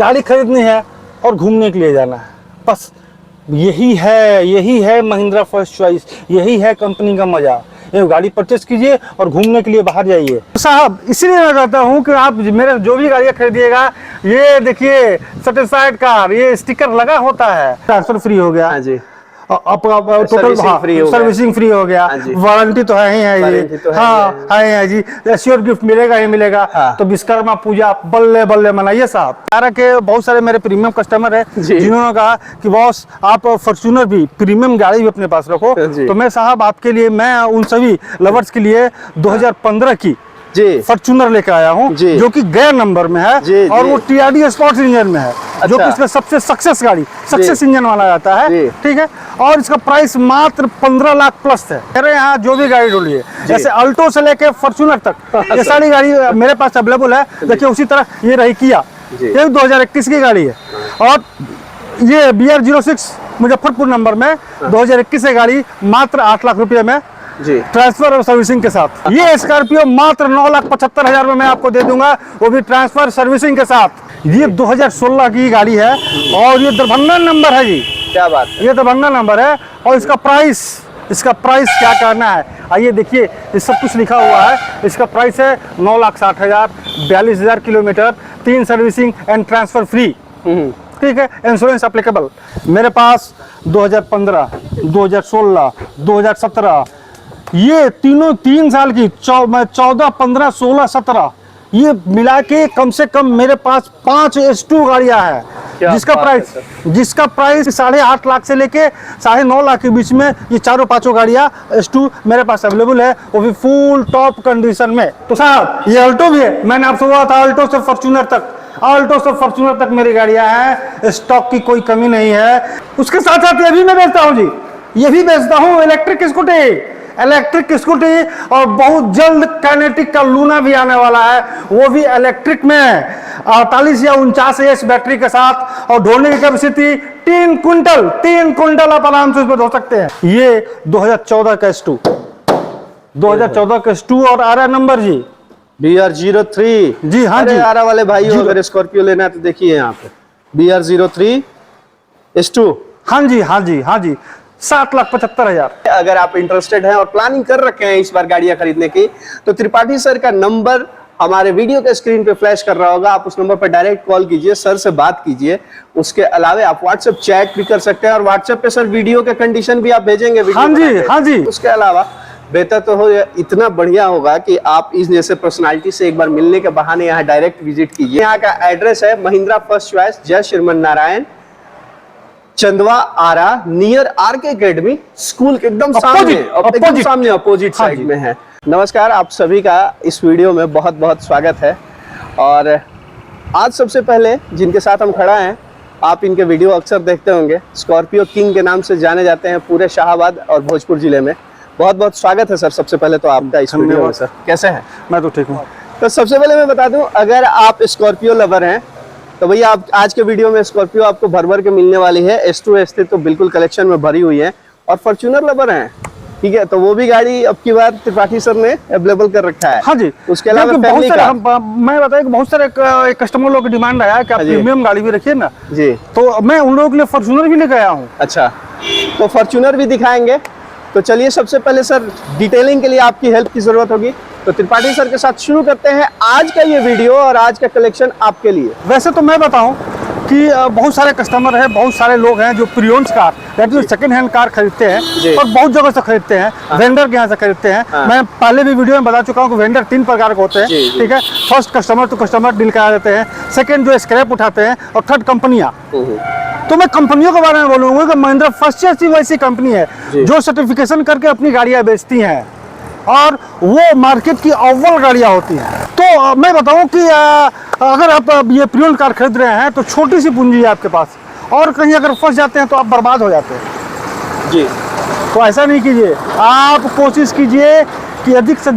गाड़ी खरीदनी है और घूमने के लिए जाना है, बस यही है महिंद्रा फर्स्ट चॉइस, यही है कंपनी का मजा। ये गाड़ी परचेस कीजिए और घूमने के लिए बाहर जाइए। तो साहब इसलिए मैं कहता हूँ कि आप मेरे जो भी गाड़ियाँ खरीदिएगा, ये देखिए सर्टिफाइड कार, ये स्टिकर लगा होता है, ट्रांसफर फ्री हो गया। हाँ जी, आपका टोटल सर्विसिंग फ्री हो गया, वारंटी तो है ही है ये, हाँ है जी, एश्योर गिफ्ट मिलेगा ही मिलेगा। तो विश्वकर्मा पूजा बल्ले बल्ले मनाइए साहब। तारा के बहुत सारे मेरे प्रीमियम कस्टमर है जिन्होंने कहा कि बॉस आप फॉर्च्यूनर भी प्रीमियम गाड़ी भी अपने पास रखो, तो मैं साहब आपके लिए, मैं उन सभी लवर्स के लिए 2015 की फॉर्च्यूनर लेकर आया हूँ, जो कि गैर नंबर में है और वो TRD स्पोर्ट्स इंजन में है, जो कि इसका सबसे सक्सेस गाड़ी, सक्सेस इंजन माना जाता है, ठीक है। और इसका प्राइस मात्र 15 लाख प्लस है। मेरे यहाँ जो भी गाड़ी ढूंढी है, जैसे अल्टो से लेके फॉर्च्यूनर तक ये सारी गाड़ी मेरे पास अवेलेबल है। देखिए उसी तरह ये रही किया, ये 2021 की गाड़ी है, और ये BR06 मुजफ्फरपुर नंबर में 2021 की गाड़ी मात्र 8 लाख रुपये में ट्रांसफर और सर्विसिंग के साथ। ये स्कॉर्पियो मात्र 9,75,000 में मैं आपको दे दूंगा, वो भी ट्रांसफर सर्विसिंग के साथ। ये 2016 की गाड़ी है और ये दरभंगा नंबर है जी। क्या बात है, ये दरभंगा नंबर है। और इसका प्राइस क्या करना है, आइए देखिए, ये सब कुछ लिखा हुआ है। इसका प्राइस है 9,60,000, 42,000 kilometre, 3 servicing and transfer free, ठीक है, इंश्योरेंस एप्लीकेबल। मेरे पास 2015, 2016, 2017 ये तीनों 3 साल की 14, 15, 16, 17 ये मिला के कम से कम मेरे पास 5 S2 गाड़ियां हैं, जिसका प्राइस 8.5 लाख से लेके 9.5 लाख के बीच में ये चारों 5 गाड़ियां S2 मेरे पास अवेलेबल है, वो भी फुल टॉप कंडीशन में। तो साहब ये अल्टो भी है, मैंने आपसे बोला था अल्टो से फॉर्च्यूनर तक मेरी गाड़ियां हैं, स्टॉक की कोई कमी नहीं है। उसके साथ साथ ये भी मैं बेचता हूँ जी, ये भी बेचता हूँ इलेक्ट्रिक स्कूटी, और बहुत जल्द काइनेटिक का लूना भी आने वाला है, वो भी इलेक्ट्रिक में 48 या 49 एच बैटरी के साथ, और ढोने की कैपेसिटी 3 क्विंटल आप आराम से उसमें ढो सकते हैं। ये 2014 का S2, 2014 का S2 और आरा नंबर जी BR03 जी। हाँ जी, आरा वाले भाई अगर स्कॉर्पियो लेना है तो देखिए यहाँ पे BR03 S2। हाँ जी 7,75,000। अगर आप इंटरेस्टेड हैं और प्लानिंग कर रखे हैं इस बार गाड़ियां खरीदने की, तो त्रिपाठी सर का नंबर हमारे वीडियो के स्क्रीन पे फ्लैश कर रहा होगा, आप उस नंबर पर डायरेक्ट कॉल कीजिए, सर से बात कीजिए। उसके अलावा आप व्हाट्सएप चैट भी कर सकते हैं, और व्हाट्सएप पे सर वीडियो के कंडीशन भी आप भेजेंगे। हाँ जी। उसके अलावा बेहतर तो हो, इतना बढ़िया होगा कि आप इस जैसे पर्सनालिटी से एक बार मिलने के बहाने यहाँ डायरेक्ट विजिट कीजिए। यहाँ का एड्रेस है महिंद्रा फर्स्ट चॉइस, जय श्रीमन नारायण, चंदवा, आरा, नियर RK एकेडमी स्कूल के एकदम सामने अपोजिट साइड में है। नमस्कार, आप सभी का इस वीडियो में बहुत बहुत स्वागत है। और आज सबसे पहले जिनके साथ हम खड़ा हैं, आप इनके वीडियो अक्सर देखते होंगे, स्कॉर्पियो किंग के नाम से जाने जाते हैं पूरे शाहाबाद और भोजपुर जिले में। बहुत बहुत स्वागत है सर सबसे पहले तो आपका इस वीडियो में। सर कैसे हैं? मैं तो ठीक हूँ। तो सबसे पहले मैं बता दूं, अगर आप स्कॉर्पियो लवर हैं तो भैया आप आज के वीडियो में स्कॉर्पियो आपको भर के मिलने वाली है। S2 S3 तो बिल्कुल कलेक्शन में भरी हुई है, और फॉर्च्यूनर लवर हैं, ठीक है, तो वो भी गाड़ी अब की बार त्रिपाठी सर ने अवेलेबल कर रखा है। हाँ जी। उसके अलावा बहुत सारे मैं बताया कि बहुत सारे कस्टमर लोगों की डिमांड आया कि आप प्रीमियम गाड़ी भी रखिए ना जी, तो मैं उन लोगों के लिए फॉर्च्यूनर भी लेकर आया हूँ। अच्छा, तो फॉर्च्यूनर भी दिखाएंगे। तो चलिए सबसे पहले सर डिटेलिंग के लिए आपकी हेल्प की जरूरत होगी, तो त्रिपाठी सर के साथ शुरू करते हैं आज का ये वीडियो और आज का कलेक्शन आपके लिए। वैसे तो मैं बताऊं कि बहुत सारे कस्टमर हैं, बहुत सारे लोग हैं जो प्रीओन्स कार यानी सेकंड हैंड कार खरीदते हैं, और बहुत जगह से खरीदते हैं, वेंडर के यहाँ से खरीदते हैं। मैं पहले भी वीडियो में बता चुका हूँ कि वेंडर 3 प्रकार के होते हैं, ठीक है। First customer to customer deal करा देते हैं, सेकंड जो स्क्रैप उठाते हैं, और थर्ड कंपनियाँ। तो मैं कंपनियों के बारे में बोलूंगा कि महिंद्रा फर्स्ट चॉइस वैसी कंपनी है जो सर्टिफिकेशन करके अपनी गाड़ियां बेचती हैं, और वो मार्केट की अव्वल गाड़ियां होती हैं। तो मैं बताऊं कि अगर आप ये प्रीओन्ड कार खरीद रहे हैं तो छोटी सी पूंजी है आपके पास, और कहीं अगर फंस जाते हैं तो आप बर्बाद हो जाते हैं जी। तो ऐसा नहीं कीजिए, आप कोशिश कीजिए कि अधिक से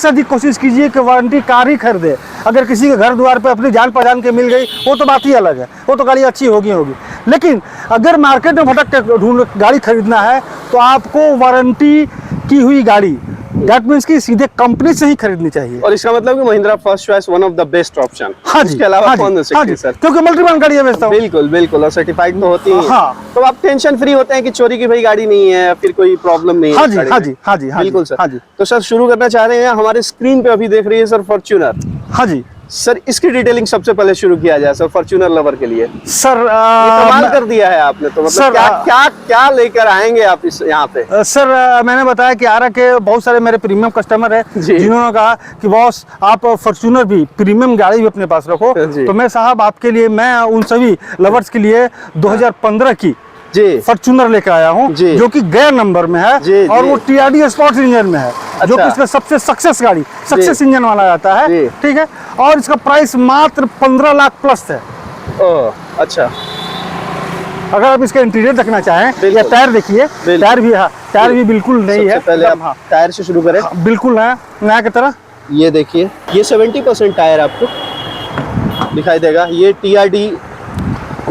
अधिक कोशिश कीजिए कि वारंटी कार ही खरीदे। अगर किसी के घर द्वार पे अपनी जान पहचान के मिल गई वो तो बात ही अलग है, वो तो गाड़ी अच्छी होगी। लेकिन अगर मार्केट में भटक के गाड़ी खरीदना है तो आपको वारंटी की हुई गाड़ी दैट मीन्स कि सीधे कंपनी से ही खरीदनी चाहिए। और इसका मतलब कि Mahindra first choice one of the best option. हाँ जी, इसके अलावा हाँ कौन हो जी, हाँ सकती जी, है सर? क्योंकि मल्टी ब्रांड गाड़ियां बेचता हूँ। बिल्कुल बिल्कुल, और सर्टिफाइड तो होती है। हाँ। तो आप टेंशन फ्री होते हैं कि चोरी की भाई गाड़ी नहीं है, फिर कोई प्रॉब्लम नहीं है। हाँ जी, गाड़ी हाँ में। जी, हाँ जी, हाँ जी, बिल्कुल सर। हाँ जी। तो सर शुरू करना चाह रहे हैं, हमारे स्क्रीन पे अभी देख रही है सर फॉर्च्यूनर। हाँ जी सर इसकी डिटेलिंग सबसे पहले शुरू किया जाए सर, फॉर्च्यूनर लवर के लिए। सर, कमाल कर दिया है आपने तो, मतलब सर, क्या क्या क्या लेकर आएंगे आप इस यहाँ पे? सर मैंने बताया कि आरा के बहुत सारे मेरे प्रीमियम कस्टमर है जी। जिन्होंने कहा कि बॉस आप फॉर्च्यूनर भी प्रीमियम गाड़ी भी अपने पास रखो। जी। तो मैं साहब आपके लिए, मैं उन सभी लवर्स के लिए 2015 की जी फॉर्च्यूनर लेकर आया हूँ, जी। जो कि गैर नंबर में है। जी, और जी। वो TRD स्पोर्ट्स इंजन में है, जो कि अच्छा। इसका सबसे सक्सेस गाड़ी, सक्सेस इंजन वाला जाता है। जी। ठीक है, और इसका प्राइस मात्र 15 लाख प्लस है। ओह अच्छा। अगर आप इसका इंटीरियर देखना चाहें या बिल्कुल। टायर देखिए, बिल्कुल। टायर भी, हाँ टायर भी बिल्कुल नहीं सबसे है, पहले एकदम, आप हाँ टायर से शुरू करें। हाँ, बिल्कुल नया नया की तरह। ये देखिए, ये 70% टायर आपको दिखाई देगा। ये TRD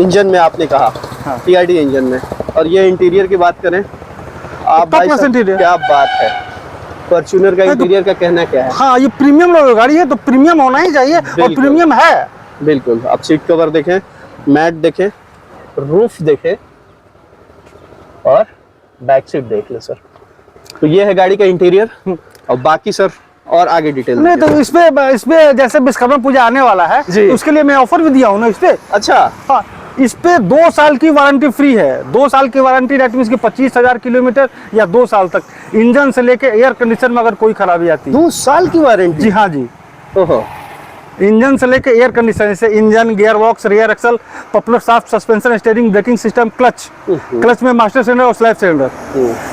इंजन में आपने कहा, हाँ। TRD इंजन में। और ये इंटीरियर की बात करें, आप Top भाई class साहब, interior। क्या बात है। फॉर्च्यूनर का तो- इंटीरियर का कहना क्या है? हाँ, ये प्रीमियम गाड़ी है तो प्रीमियम होना ही चाहिए, और बिल्कुल। प्रीमियम है। बिल्कुल। आप सीट कवर देखें, मैट देखें, रूफ देखें, और बैक सीट देख ले सर। तो ये है गाड़ी का इंटीरियर। और बाकी सर और आगे डिटेल नहीं तो इसपे जैसे विश्वकर्मा पूजा आने वाला है, जी। तो उसके लिए मैं ऑफर भी दिया हूँ ना इस पे। अच्छा। हाँ, इस पे 2 साल की वारंटी फ्री है। 2 साल की वारंटी, दैट मीन्स कि 25,000 किलोमीटर या 2 साल तक, इंजन से लेके एयर कंडीशन में अगर कोई खराबी आती है। 2 साल की वारंटी? जी हाँ जी, ओहो। इंजन से लेके एयर कंडीशन, से engine, gear box, rear axle, popular soft suspension, steering, braking system, clutch में मास्टर सिलेंडर और slab cylinder,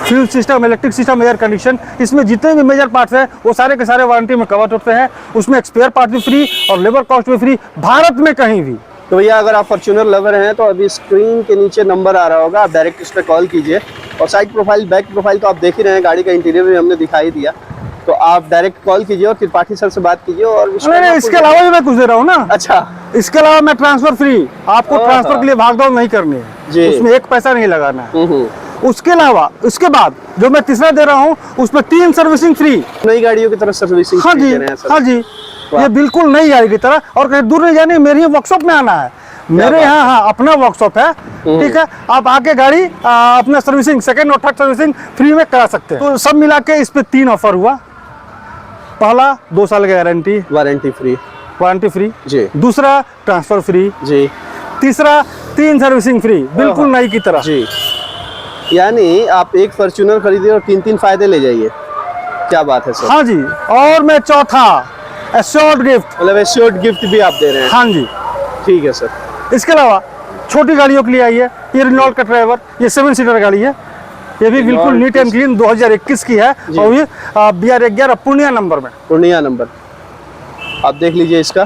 fuel system, electric system, air condition, इसमें जितने भी मेजर पार्ट्स हैं वो सारे के सारे वारंटी में कवर होते हैं। उसमें स्पेयर पार्ट भी फ्री और लेबर कॉस्ट भी फ्री, भारत में कहीं भी। तो भैया अगर आप फॉर्च्यूनर लवर हैं तो अभी स्क्रीन के नीचे नंबर आ रहा होगा, आप डायरेक्ट इस पर कॉल कीजिए। और साइड प्रोफाइल, बैक प्रोफाइल तो आप देख ही रहे हैं, गाड़ी का इंटीरियर भी हमने दिखाई दिया। तो आप डायरेक्ट कॉल कीजिए और त्रिपाठी सर से बात कीजिए। और नहीं, इसके अलावा भी मैं कुछ दे रहा हूँ ना। अच्छा। इसके अलावा मैं ट्रांसफर फ्री, आपको ट्रांसफर के लिए भागदौड़ नहीं करनी जी। है, उसमें 1 पैसा नहीं लगाना है। उसके अलावा, उसके बाद जो मैं तीसरा दे रहा हूँ, उसमें 3 सर्विसिंग फ्री। नई गाड़ियों की तरह सर्विसिंग हाँ जी, दे रहे हैं सर। हाँ जी, ये बिल्कुल नई गाड़ी की तरह। और कहीं दूर नहीं जानी, मेरे वर्कशॉप में आना है। मेरे यहाँ हाँ अपना वर्कशॉप है, ठीक है। आप आके गाड़ी अपना सर्विसिंग, सेकंड और थर्ड सर्विसिंग फ्री में करा सकते हैं। तो सब मिला के इस पे 3 ऑफर हुआ। पहला 2 साल की गारंटी, वारंटी फ्री जी। दूसरा ट्रांसफर फ्री जी। तीसरा 3 सर्विसिंग फ्री, बिल्कुल नई की तरह जी। यानी आप एक फॉर्च्यूनर खरीदिए और 3 फायदे ले जाइए। क्या बात है सर। हाँ जी। और मैं चौथा एश्योर्ड गिफ्ट, मतलब एश्योर्ड गिफ्ट भी आप दे रहे हैं? हाँ जी। ठीक है सर। इसके अलावा छोटी गाड़ियों के लिए आई है ये रिनॉल्ट का ड्राइवर, ये 7 सीटर गाड़ी है। ये भी बिल्कुल नीट एंड क्लीन 2021 की है, और ये BR11 पूर्णिया नंबर में। पूर्णिया नंबर। आप देख लीजिए, इसका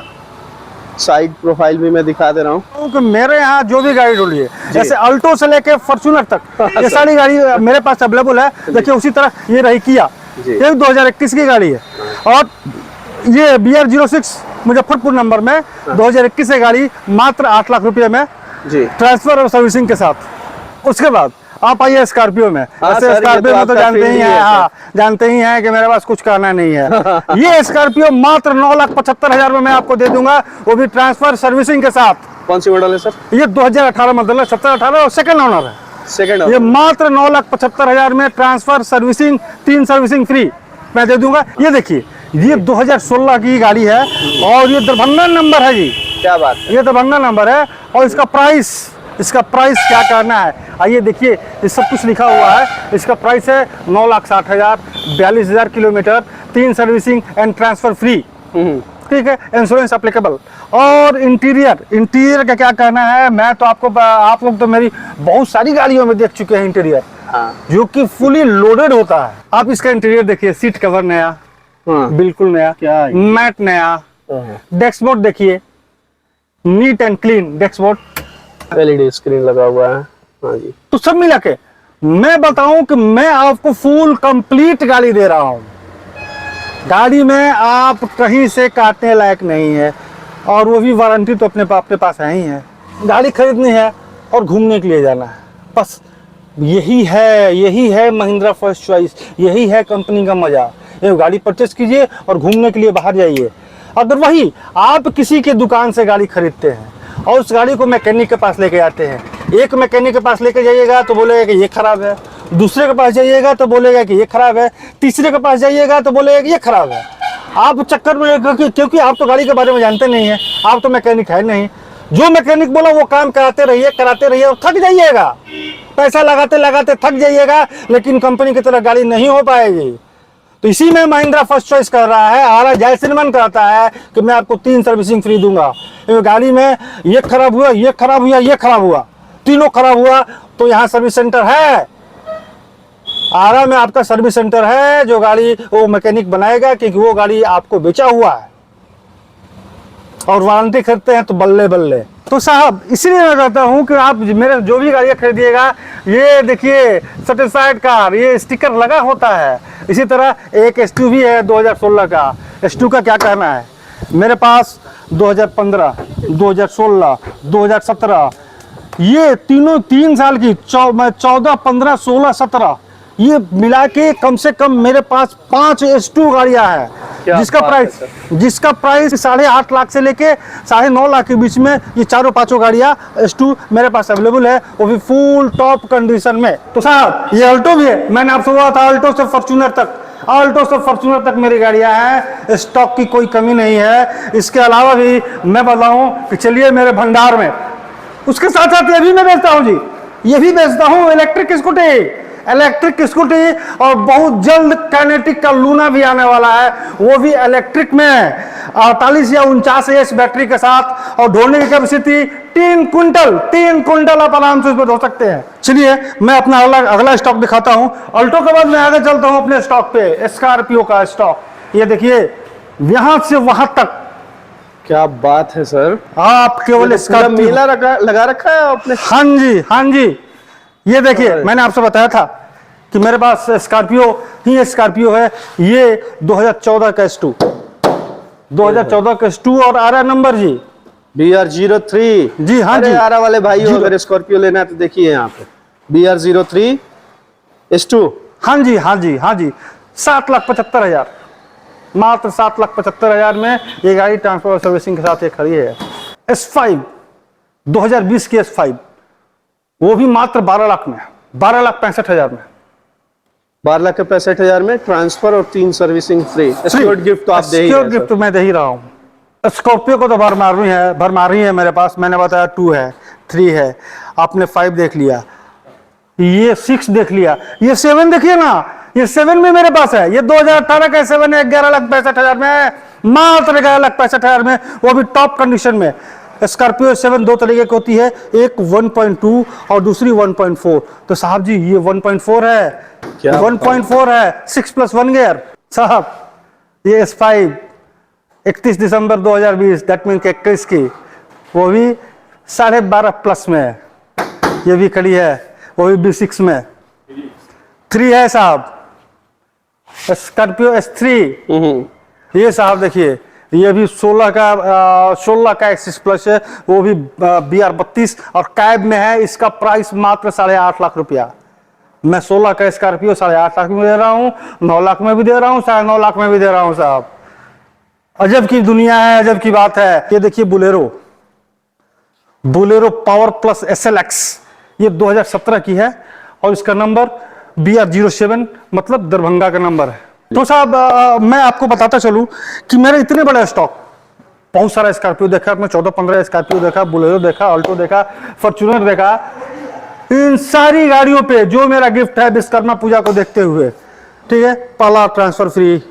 साइड प्रोफाइल भी मैं दिखा दे रहा हूँ। क्योंकि मेरे यहाँ जो भी गाड़ी ढूंढी है, जैसे अल्टो से लेके फॉर्च्यूनर तक, ये सारी गाड़ी मेरे पास अवेलेबल है। देखिए उसी तरह ये रही किया, ये भी 2021 की गाड़ी है। और ये BR06 मुजफ्फरपुर नंबर में 2021 की गाड़ी, मात्र 8 लाख रुपये में जी। ट्रांसफर और सर्विसिंग के साथ। उसके बाद आप आइए स्कॉर्पियो में। हाँ वैसे सर, ये स्कॉर्पियो तो में तो आपका जानते ही फील्ड ही हैं, है हाँ जानते ही हैं कि मेरे पास कुछ कहना नहीं है। ये स्कॉर्पियो मात्र 9,75,000 में मैं आपको दे दूंगा, वो भी ट्रांसफर सर्विसिंग के साथ। कौन सी मॉडल है सर? ये 2018 मॉडल है, 17-18 और सेकंड ओनर है। सेकंड। ये मात्र 9,75,000 में ट्रांसफर सर्विसिंग, 3 सर्विसिंग फ्री मैं दे दूंगा। ये देखिए, ये 2016 की गाड़ी है और ये दरभंगा नंबर है जी। क्या बात है। ये दरभंगा नंबर है। और इसका प्राइस क्या करना है, आइए देखिए, ये सब कुछ लिखा हुआ है। इसका प्राइस है 9,60,000, 42,000 kilometre, 3 servicing and transfer free, ठीक है, इंश्योरेंस एप्लीकेबल। और इंटीरियर का क्या कहना है, मैं तो आप लोग तो मेरी बहुत सारी गाड़ियों में देख चुके हैं इंटीरियर, हाँ। जो कि फुली लोडेड होता है। आप इसका इंटीरियर देखिए, सीट कवर नया, हाँ। बिल्कुल नया, क्या है? मैट नया, डैशबोर्ड देखिए, neat and clean dashboard, LED screen लगा हुआ है। हाँ जी। तो सब मिला के मैं बताऊं कि मैं आपको फुल कंप्लीट गाड़ी दे रहा हूं। गाड़ी में आप कहीं से काटने लायक नहीं है, और वो भी वारंटी तो अपने पास है ही है। गाड़ी खरीदनी है और घूमने के लिए जाना है, बस यही है महिंद्रा फर्स्ट चॉइस, यही है कंपनी का मजा, ये गाड़ी परचेस कीजिए और घूमने के लिए बाहर जाइए। अगर वही आप किसी के दुकान से गाड़ी खरीदते हैं और उस गाड़ी को मैकेनिक के पास लेके आते हैं, एक मैकेनिक के पास लेके जाइएगा तो बोलेगा कि ये खराब है, दूसरे के पास जाइएगा तो बोलेगा कि ये खराब है, तीसरे के पास जाइएगा तो बोलेगा कि ये खराब है। आप चक्कर में, क्योंकि आप तो गाड़ी के बारे में जानते नहीं है, आप तो मैकेनिक है नहीं। जो मैकेनिक बोला वो काम कराते रहिए और थक जाइएगा, पैसा लगाते लगाते थक जाइएगा, लेकिन कंपनी की तरह गाड़ी नहीं हो पाएगी। तो इसी में महिंद्रा फर्स्ट चॉइस कर रहा है। आरा जैसलमेर कहता है कि मैं आपको 3 सर्विसिंग फ्री दूंगा। गाड़ी में ये खराब हुआ, ये खराब हुआ, ये खराब हुआ, तीनों खराब हुआ तो यहाँ सर्विस सेंटर है। आरा में आपका सर्विस सेंटर है, जो गाड़ी वो मैकेनिक बनाएगा, क्योंकि वो गाड़ी आपको बेचा हुआ है और वारंटी खरीदते हैं तो बल्ले बल्ले। तो साहब इसलिए मैं कहता हूँ कि आप मेरे जो भी गाड़ियाँ खरीदिएगा, ये देखिए सर्टिफाइड कार, ये स्टिकर लगा होता है। इसी तरह एक S2 भी है 2016 का। S2 का क्या कहना है, मेरे पास 2015, 2016, 2017 ये तीनों 3 साल की 14, 15, 16, 17 ये मिला के कम से कम मेरे पास 5 S2 गाड़ियां हैं, जिसका प्राइस 8.5 लाख से लेके 9.5 लाख के बीच में ये चारों 5 गाड़ियां S2 मेरे पास अवेलेबल है, वो भी फुल टॉप कंडीशन में। तो साहब ये अल्टो भी है, मैंने आपसे बोला था अल्टो से फॉर्च्यूनर तक मेरी गाड़ियां हैं, स्टॉक की कोई कमी नहीं है। इसके अलावा भी मैं बताऊं कि चलिए मेरे भंडार में, उसके साथ साथ ये भी मैं बेचता हूं जी, ये भी बेचता हूं इलेक्ट्रिक स्कूटी और बहुत जल्द काइनेटिक का लूना भी आने वाला है, वो भी इलेक्ट्रिक में 48 या 49 एच बैटरी के साथ, और ढोने की कैपेसिटी 3 कुंटल आप आराम से उसमें ढो सकते हैं। चलिए मैं अपना अगला स्टॉक दिखाता हूं। अल्टो के बाद मैं आगे चलता हूं अपने स्टॉक पे, स्कॉर्पियो का स्टॉक। ये देखिए यहां से वहां तक, क्या बात है सर, आप केवल स्कॉर्पियो मेला लगा रखा है आपने। हाँ जी, ये देखिए मैंने आपसे बताया था कि मेरे पास स्कॉर्पियो है। ये 2014 का S2, 2014 का S2 और आरा नंबर जी BR03 जी। हाँ जी, आरा वाले भाई अगर स्कॉर्पियो लेना है तो देखिए यहाँ पे BR03 S2। हाँ जी 7,75,000, मात्र 7,75,000 में ये गाड़ी ट्रांसफर और सर्विसिंग के साथ ये खड़ी है। S5 2020 की S5, वो भी मात्र 12 लाख में, 12,65,000 में, 12,65,000 में ट्रांसफर और 3 सर्विसिंग फ्री। सिक्योर्ड गिफ्ट तो आप दे ही रहे हैं। गिफ्ट तो मैं दे ही रहा हूँ। स्कॉर्पियो को तो भरमार है मेरे पास। मैंने बताया 2 है, 3 है, आपने 5 देख लिया, ये 6 देख लिया, ये 7 देखिए ना, ये 7 में मेरे पास है। ये 2018 का 7 है, 11,65,000 में, मात्र 11,65,000 में, वो भी टॉप कंडीशन में। स्कॉर्पियो 7 दो तरीके की होती है, एक 1.2 और दूसरी 1.4। तो साहब जी ये 1.4 है, 1.4 है, 6+1 गियर। साहब ये S5 31 दिसंबर 2020, दैट मीन 21 की, वो भी 12.5 प्लस में है, ये भी खड़ी है, वो भी B6 में। 3 है साहब, स्कॉर्पियो S3। ये साहब देखिए, ये भी 16 का एक्सिस प्लस है, वो भी BR32 और कैब में है। इसका प्राइस मात्र 8.5 लाख रुपया। मैं 16 का स्कॉर्पियो 8.5 लाख में दे रहा हूँ, 9 लाख में भी दे रहा हूँ, 9.5 लाख में भी दे रहा हूँ साहब। अजब की दुनिया है, अजब की बात है। ये देखिए बुलेरो पावर प्लस SLX, ये 2017 की है और इसका नंबर BR07, मतलब दरभंगा का नंबर है। तो साहब मैं आपको बताता चलूं कि मेरे इतने बड़े स्टॉक, बहुत सारा स्कॉर्पियो देखा मैं, 14-15 स्कॉर्पियो देखा, बुलेरो देखा, अल्टो देखा, फॉर्च्यूनर देखा। इन सारी गाड़ियों पे जो मेरा गिफ्ट है विश्वकर्मा पूजा को देखते हुए, ठीक है, पहला ट्रांसफर फ्री,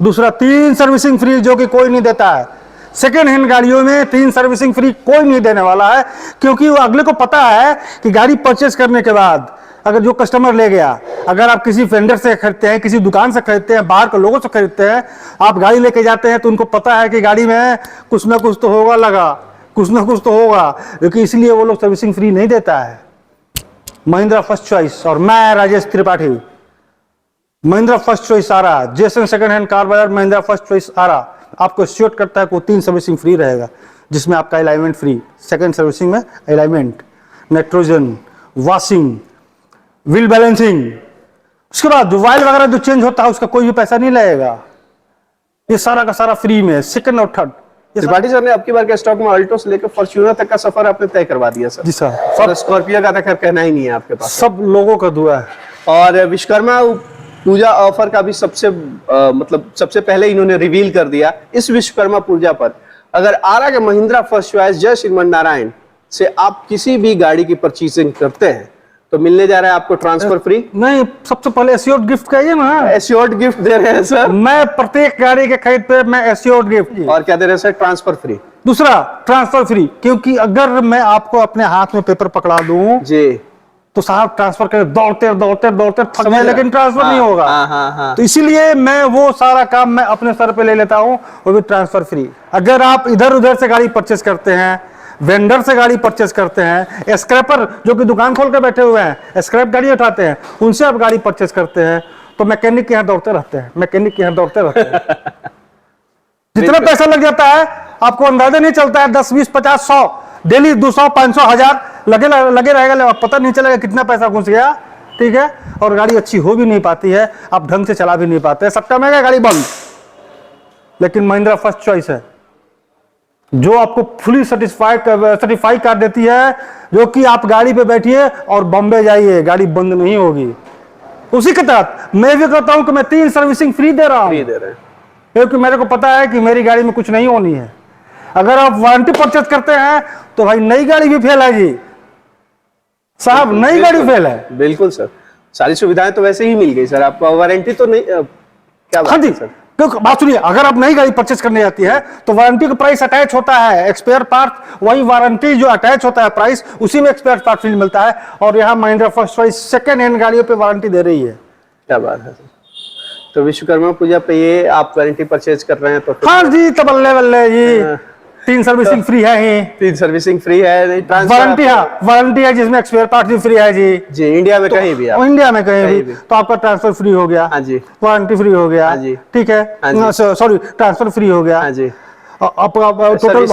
दूसरा 3 सर्विसिंग फ्री जो कि कोई नहीं देता है। सेकेंड हैंड गाड़ियों में 3 सर्विसिंग फ्री कोई नहीं देने वाला है, क्योंकि वो अगले को पता है कि गाड़ी परचेज करने के बाद अगर जो कस्टमर ले गया, अगर आप किसी वेंडर से खरीदते हैं, किसी दुकान से खरीदते हैं, बाहर के लोगों से खरीदते हैं, आप गाड़ी लेके जाते हैं तो उनको पता है कि गाड़ी में कुछ ना कुछ तो होगा लगा, कुछ ना कुछ तो होगा, लेकिन इसलिए वो लोग सर्विसिंग फ्री नहीं देता है। महिंद्रा फर्स्ट चॉइस और मैं राजेश त्रिपाठी, महिंद्रा फर्स्ट चॉइस आ रहा, जेसन सेकंड हैंड कार बाजार, महिंद्रा फर्स्ट चॉइस आ रहा, आपको एश्योर करता है कि वो 3 सर्विसिंग फ्री रहेगा, जिसमें आपका अलाइनमेंट फ्री, सेकंड सर्विसिंग में alignment, nitrogen, washing, wheel balancing, उसके बाद जो वाइल वगैरह जो चेंज होता है उसका कोई भी पैसा नहीं लगेगा, ये सारा का सारा फ्री में, सेकंड और थर्ड। त्रिपाठी सर ने अब की बार के स्टॉक में ऑल्टो से लेकर फॉर्च्यूनर तक का सफर आपने तय करवा दिया सर। जी सर, और स्कॉर्पियो का तो खैर कहना ही नहीं है आपके पास, सब लोगों का दुआ है। और विश्वकर्मा पूजा ऑफर का भी मतलब सबसे पहले इन्होंने रिवील कर दिया। इस विश्वकर्मा पूजा पर अगर आरा के महिंद्रा फर्स्ट चॉइस जय श्रीमन नारायण से आप किसी भी गाड़ी की परचेजिंग करते हैं तो मिलने जा रहा है आपको ट्रांसफर फ्री। नहीं, सबसे पहले एश्योर्ड गिफ्ट कहिए ना। एश्योर्ड गिफ्ट दे रहे हैं सर, मैं प्रत्येक गाड़ी के खरीद पे मैं एश्योर्ड गिफ्ट। और क्या दे रहे हैं सर? Transfer free. दूसरा ट्रांसफर फ्री, क्योंकि अगर मैं आपको अपने हाथ में पेपर पकड़ा दूं जी तो साहब ट्रांसफर कर दौड़ते दौड़ते दौड़ते थक गए, लेकिन ट्रांसफर नहीं होगा। हाँ। तो इसीलिए मैं वो सारा काम मैं अपने सर पे ले लेता हूं, वो भी ट्रांसफर फ्री। अगर आप इधर उधर से गाड़ी परचेस करते हैं, वेंडर से गाड़ी परचेस करते हैं, स्क्रैपर जो कि दुकान खोल के बैठे हुए हैं स्क्रैप गाड़ी उठाते हैं, उनसे आप गाड़ी परचेस करते हैं, तो मैकेनिक के यहाँ दौड़ते रहते हैं, मैकेनिक के यहाँ दौड़ते रहते हैं। जितना पैसा लग जाता है आपको अंदाजा नहीं चलता है, 10, 20, 50, 100 डेली 200, 500, 1000 लगे रहेगा, पता नहीं चलेगा कितना पैसा घुस गया। ठीक है, और गाड़ी अच्छी हो भी नहीं पाती है, आप ढंग से चला भी नहीं पाते, सट्टा महंगा, गाड़ी बंद। लेकिन महिंद्रा फर्स्ट चॉइस है जो आपको फुली सर्टिफाई कार देती है, जो कि आप गाड़ी पे बैठिए और बॉम्बे जाइए, गाड़ी बंद नहीं होगी। उसी के तहत मैं भी कहता हूं कि मैं 3 सर्विसिंग फ्री दे रहा हूं, क्योंकि मेरे को पता है कि मेरी गाड़ी में कुछ नहीं होनी है। अगर आप वारंटी परचेज करते हैं तो भाई नई गाड़ी भी फेल है जी साहब, नई गाड़ी फेल है। बिल्कुल सर, सारी सुविधाएं तो वैसे ही मिल गई सर आपको, वारंटी तो नहीं क्या बात है सर? क्योंकि बात सुनिए, अगर आप नई गाड़ी परचेज करने जाती है तो वारंटी का प्राइस अटैच होता है, एक्सपेयर पार्ट वही वारंटी जो अटैच होता है प्राइस, उसी में एक्सपेयर पार्ट फ्री मिलता है। और यहाँ Mahindra first choice second hand गाड़ियों पे वारंटी दे रही है। क्या बात है सर? तो विश्वकर्मा पूजा पे ये आप वारंटी परचेज कर रहे हैं तो हाँ जी, तो बल्ले बल्ले जी 3 सर्विसिंग फ्री है ही। 3 सर्विसिंग फ्री है, वारंटी है जिसमें एक्सपेयर पार्ट भी फ्री है जी। इंडिया में कहीं भी आप, इंडिया में कहीं भी तो आपका ट्रांसफर फ्री हो गया। हाँ जी, वारंटी फ्री हो गया। हाँ जी, ठीक है, सॉरी ट्रांसफर फ्री हो गया। हाँ जी, टोटल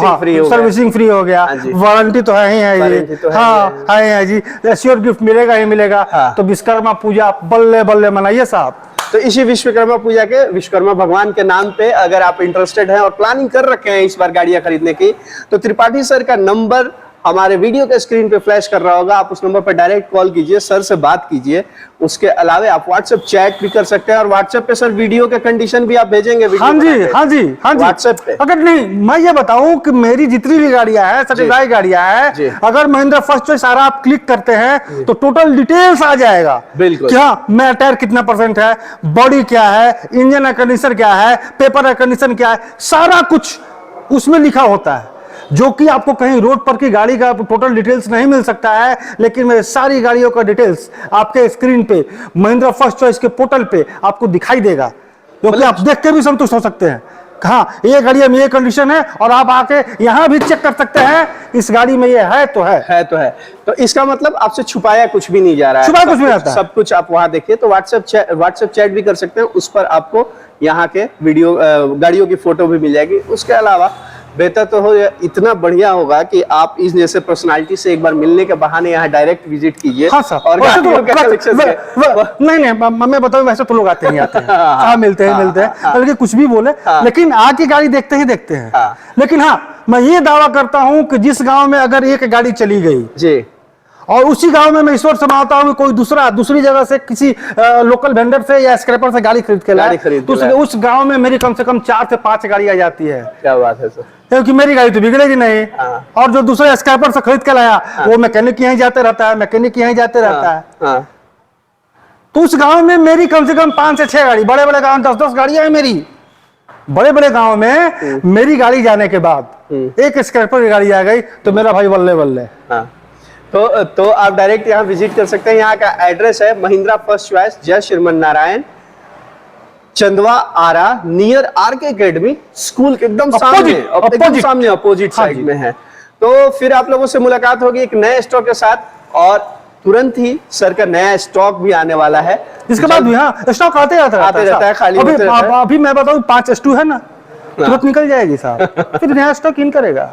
सर्विसिंग फ्री हो गया। वारंटी तो है ही है जी, हाँ है जी, एश्योर्ड गिफ्ट मिलेगा ही मिलेगा। तो विश्वकर्मा पूजा बल्ले बल्ले मनाइए साहब। तो इसी विश्वकर्मा पूजा के विश्वकर्मा भगवान के नाम पे अगर आप इंटरेस्टेड हैं और प्लानिंग कर रखे हैं इस बार गाड़ियां खरीदने की, तो त्रिपाठी सर का नंबर हमारे वीडियो के स्क्रीन पे फ्लैश कर रहा होगा, आप उस नंबर पर डायरेक्ट कॉल कीजिए, सर से बात कीजिए। उसके अलावा आप व्हाट्सएप चैट भी कर सकते हैं, और व्हाट्सएप पे सर वीडियो के कंडीशन भी आप भेजेंगे। हाँ जी, हाँ जी, हाँ जी, व्हाट्सएप पे। अगर नहीं, मैं ये बताऊं कि मेरी जितनी भी गाड़ियां हैं सर्टिफाइड गाड़ियां हैं, अगर महिंद्रा फर्स्ट चॉइस सारा आप क्लिक करते हैं तो टोटल डिटेल्स आ जाएगा। बिल्कुल, क्या मैं टायर कितना % है, बॉडी क्या है, इंजन एयर कंडीशनर क्या है, पेपर एयर कंडीशन क्या है, सारा कुछ उसमें लिखा होता है, जो कि आपको कहीं रोड पर की गाड़ी का टोटल डिटेल्स नहीं मिल सकता है। लेकिन मेरे सारी गाड़ियों का डिटेल्स आपके स्क्रीन पे महिंद्रा फर्स्ट चॉइस के पोर्टल पे आपको दिखाई देगा, जो कि आप देख के भी संतुष्ट हो सकते हैं। हाँ, ये गाड़ी में ये कंडीशन है, और आप आके यहाँ भी चेक कर सकते हैं इस गाड़ी में ये है तो है तो इसका मतलब आपसे छुपाया कुछ भी नहीं जा रहा है, छुपाया कुछ भी नहीं, सब कुछ आप वहां देखिए। तो व्हाट्सएप चैट भी कर सकते हैं, उस पर आपको यहाँ के वीडियो गाड़ियों की फोटो भी मिल जाएगी। उसके अलावा बेहतर तो हो, इतना बढ़िया होगा कि आप इस जैसे पर्सनालिटी से एक बार मिलने के बहाने यहाँ डायरेक्ट विजिट कीजिए। हाँ सर, और नहीं मैं बताऊं, वैसे तो लोग आते हैं हाँ, मिलते हैं बल्कि कुछ भी बोले, लेकिन आके गाड़ी देखते हैं। लेकिन हाँ, मैं ये दावा करता हूँ कि जिस गाँव में अगर एक गाड़ी चली गई जी, और उसी गांव में मैं ईश्वर से मानता हूं कोई दूसरी जगह से किसी लोकल वेंडर से या स्क्रैपर से गाड़ी खरीद के लाए, तो उस गांव में मेरी कम से कम 4 से 5 गाड़ी आ जाती है। क्या बात है सर, क्योंकि मेरी गाड़ी तो बिगड़ेगी नहीं। और जो दूसरे स्क्रैपर से खरीद के लाया वो मैकेनिक यहीं जाते रहता है, तो उस गाँव में मेरी कम से कम 5 से 6 गाड़ी, बड़े बड़े गाँव 10-10 गाड़ियां हैं मेरी। बड़े गाँव में मेरी गाड़ी जाने के बाद एक स्क्रैपर की गाड़ी आ गई तो मेरा भाई बल्ले बल्ले। तो आप डायरेक्ट यहाँ विजिट कर सकते हैं। यहाँ का एड्रेस है महिंद्रा फर्स्ट चॉइस जय श्रीमन नारायण, चंदवा आरा, नियर आरके एकेडमी स्कूल के एकदम सामने अपोजिट साइड में है। तो फिर आप लोगों से मुलाकात होगी एक नए स्टॉक के साथ, और तुरंत ही सर का नया स्टॉक भी आने वाला है। इसके बाद यहाँ स्टॉक आते रहता है खाली। अभी मैं बताऊँ 5 S2 है ना, तुरंत निकल जाएगी साहब, फिर नया स्टॉक इन करेगा।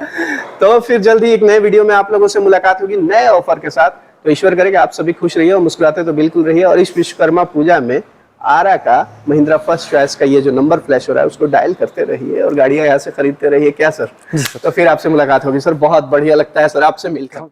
तो फिर जल्दी एक नए वीडियो में आप लोगों से मुलाकात होगी नए ऑफर के साथ। तो ईश्वर करे कि आप सभी खुश रहिए और मुस्कुराते तो बिल्कुल रहिए, और इस विश्वकर्मा पूजा में आरा का महिंद्रा फर्स्ट चॉइस का ये जो नंबर फ्लैश हो रहा है उसको डायल करते रहिए और गाड़ियां यहाँ से खरीदते रहिए। क्या सर? तो फिर आपसे मुलाकात होगी सर। बहुत बढ़िया लगता है सर आपसे मिलकर।